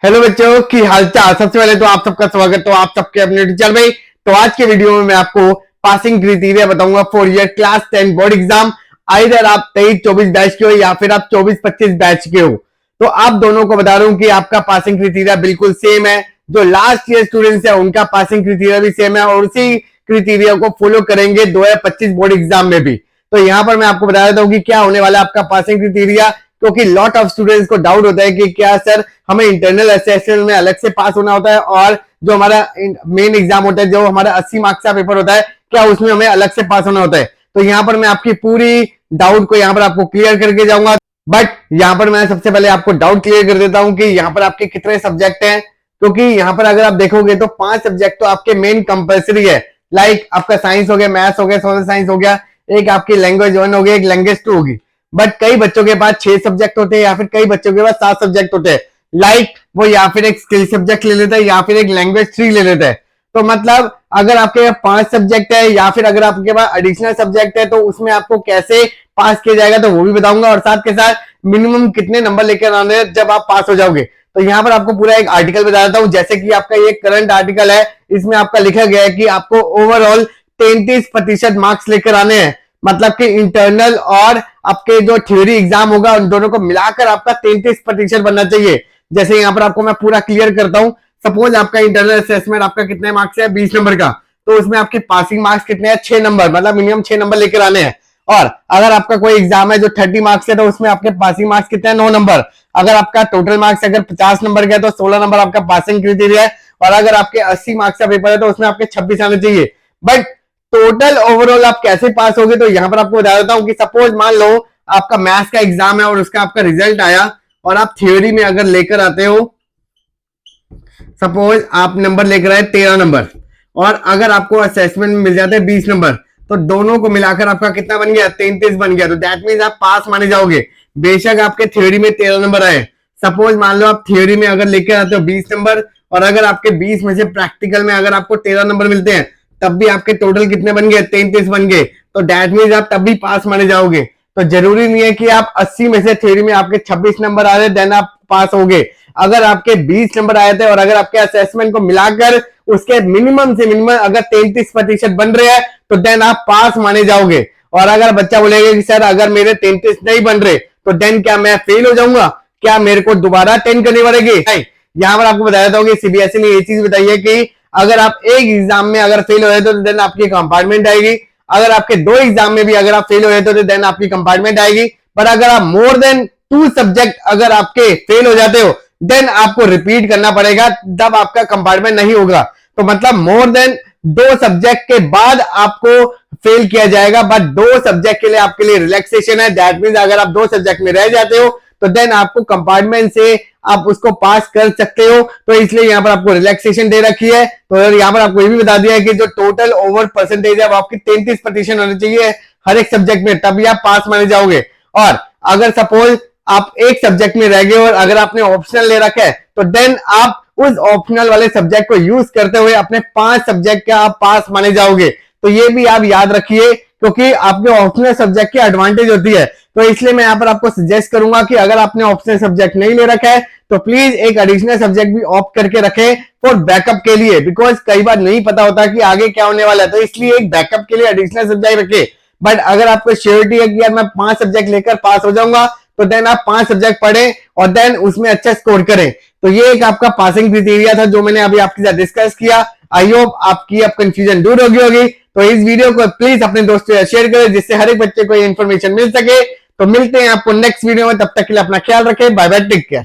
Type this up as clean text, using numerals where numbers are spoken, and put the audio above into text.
Hello बच्चों की हालचाल। सबसे पहले तो आप सबका स्वागत हो आप सबके अपने टीचर में। तो आज के वीडियो में मैं आपको पासिंग क्राइटेरिया बताऊंगा for year class 10 board exam. Either आप 23-24 बैच के हो या फिर आप 24-25 बैच के हो, तो आप दोनों को बता रहा हूं कि आपका पासिंग क्राइटेरिया बिल्कुल सेम है। जो लास्ट ईयर स्टूडेंट्स है उनका पासिंग क्राइटेरिया भी सेम है और उसी क्राइटेरिया को फॉलो करेंगे 2025 बोर्ड एग्जाम में भी। तो यहां पर मैं आपको बता देता हूं कि क्या होने वाला है आपका पासिंग क्राइटेरिया, क्योंकि लॉट ऑफ स्टूडेंट्स को डाउट होता है कि क्या सर हमें इंटरनल असेसमेंट में अलग से पास होना होता है और जो हमारा मेन एग्जाम होता है, जो हमारा 80 मार्क्स का पेपर होता है, क्या उसमें हमें अलग से पास होना होता है। तो यहाँ पर मैं आपकी पूरी डाउट को यहाँ पर आपको क्लियर करके जाऊंगा। बट यहाँ पर मैं सबसे पहले आपको डाउट क्लियर कर देता हूं कि यहाँ पर आपके कितने सब्जेक्ट हैं, क्योंकि यहाँ पर अगर आप देखोगे तो 5 सब्जेक्ट तो आपके मेन कंपल्सरी है। लाइक आपका साइंस हो गया, मैथ्स हो गया, सोशल साइंस हो गया, एक आपकी लैंग्वेज 1 हो गई, एक लैंग्वेज 2 होगी। बट कई बच्चों के पास 6 सब्जेक्ट होते हैं या फिर कई बच्चों के पास 7 सब्जेक्ट होते हैं। लाइक वो या फिर एक स्किल सब्जेक्ट ले लेता है या फिर एक लैंग्वेज 3 ले लेता है। तो मतलब अगर आपके पास 5 सब्जेक्ट है या फिर अगर आपके पास एडिशनल सब्जेक्ट है तो उसमें आपको कैसे पास किया जाएगा तो वो भी बताऊंगा, और साथ के साथ मिनिमम कितने नंबर लेकर आने हैं जब आप पास हो जाओगे। तो यहाँ पर आपको पूरा एक आर्टिकल बता देता हूँ, जैसे कि आपका ये करंट आर्टिकल है, इसमें आपका लिखा गया है कि आपको ओवरऑल 33% मार्क्स लेकर आने हैं। मतलब कि इंटरनल और आपके जो थ्योरी एग्जाम होगा उन दोनों को मिलाकर आपका 33% बनना चाहिए। जैसे यहाँ पर आपको मैं पूरा क्लियर करता हूं। सपोज आपका इंटरनल असेसमेंट आपका कितने मार्क्स है, 20 नंबर का, तो उसमें आपके पासिंग मार्क्स कितने हैं, 6 नंबर, मतलब मिनिमम 6 नंबर लेकर आने हैं। और अगर आपका कोई एग्जाम है जो 30 मार्क्स है तो उसमें आपके पासिंग मार्क्स कितने हैं, 9 नंबर। अगर आपका टोटल मार्क्स अगर 50 नंबर का है तो 16 नंबर आपका पासिंग क्राइटेरिया है। और अगर आपके 80 मार्क्स का पेपर है तो उसमें आपके 26 आने चाहिए। बट टोटल ओवरऑल आप कैसे पास होगे, तो यहां पर आपको बता देता हूं कि सपोज मान लो आपका मैथ्स का एग्जाम है और उसका आपका रिजल्ट आया और आप थ्योरी में अगर लेकर आते हो, सपोज आप नंबर लेकर आए 13 नंबर और अगर आपको असेसमेंट में मिल जाते हैं 20 नंबर, तो दोनों को मिलाकर आपका कितना बन गया, 33 बन गया। तो दैट मीन आप पास माने जाओगे बेशक आपके थ्योरी में 13 नंबर आए। सपोज मान लो आप थ्योरी में अगर लेकर आते हो 20 नंबर और अगर आपके 20 में से प्रैक्टिकल में अगर आपको 13 नंबर मिलते हैं, तब भी आपके टोटल कितने बन गए, 33 बन गए। तो दैट मीन आप तब भी पास माने जाओगे। तो जरूरी नहीं है कि आप 80 में से थ्योरी में आपके 26 नंबर आ रहे देन आप पास होगे। अगर आपके 20 नंबर आए थे और अगर आपके असेसमेंट को मिलाकर उसके मिनिमम से मिनिमम अगर 33% बन रहे हैं तो देन आप पास माने जाओगे। और अगर बच्चा बोलेगा कि सर अगर मेरे 33 नहीं बन रहे तो देन क्या मैं फेल हो जाऊंगा, क्या मेरे को दोबारा 10 करनी पड़ेगी? नहीं। यहां पर आपको बता देता हूं कि सीबीएसई ने ये चीज बताई है कि अगर आप एक एग्जाम में अगर फेल हो रहे तो देन आपकी कंपार्टमेंट आएगी। अगर आपके 2 एग्जाम में भी अगर आप फेल हो रहे तो देन आपकी कंपार्टमेंट आएगी। पर अगर आप मोर देन 2 सब्जेक्ट अगर आपके फेल हो जाते हो देन आपको रिपीट करना पड़ेगा, तब आपका कंपार्टमेंट नहीं होगा। तो मतलब मोर देन 2 सब्जेक्ट के बाद आपको फेल किया जाएगा, बट 2 सब्जेक्ट के लिए आपके लिए रिलैक्सेशन है। दैट मींस अगर आप 2 सब्जेक्ट में रह जाते हो तो देन आपको कंपार्टमेंट से आप उसको पास कर सकते हो। तो इसलिए यहां पर आपको रिलैक्सेशन दे रखी है। तो यहां पर आपको ये भी बता दिया है कि जो टोटल ओवर परसेंटेज है वो आपकी 33% होनी चाहिए हर एक सब्जेक्ट में, तभी आप पास माने जाओगे। और अगर सपोज आप एक सब्जेक्ट में रह गए और अगर आपने ऑप्शनल ले रखा है तो देन आप उस ऑप्शनल वाले सब्जेक्ट को यूज करते हुए अपने 5 सब्जेक्ट का आप पास माने जाओगे। तो ये भी आप याद रखिए, क्योंकि आपके ऑप्शनल सब्जेक्ट की एडवांटेज होती है। तो इसलिए मैं यहां पर आपको सजेस्ट करूंगा कि अगर आपने ऑप्शनल सब्जेक्ट नहीं ले रखा है तो प्लीज एक एडिशनल सब्जेक्ट भी ऑप्ट करके रखें फॉर बैकअप के लिए, बिकॉज कई बार नहीं पता होता कि आगे क्या होने वाला है। तो इसलिए एक बैकअप के लिए एडिशनल सब्जेक्ट रखें। बट अगर आपको श्योरिटी है कि यार मैं 5 सब्जेक्ट लेकर पास हो जाऊंगा तो देन आप 5 सब्जेक्ट पढ़ें और देन उसमें अच्छा स्कोर करें। तो ये एक आपका पासिंग क्राइटेरिया था जो मैंने अभी आपके साथ डिस्कस किया। आई होप आपकी अब कंफ्यूजन दूर होगी। तो इस वीडियो को प्लीज अपने दोस्तों से शेयर करें जिससे हर एक बच्चे को ये इन्फॉर्मेशन मिल सके। तो मिलते हैं आपको नेक्स्ट वीडियो में, तब तक के लिए अपना ख्याल रखें। Bye bye, take care.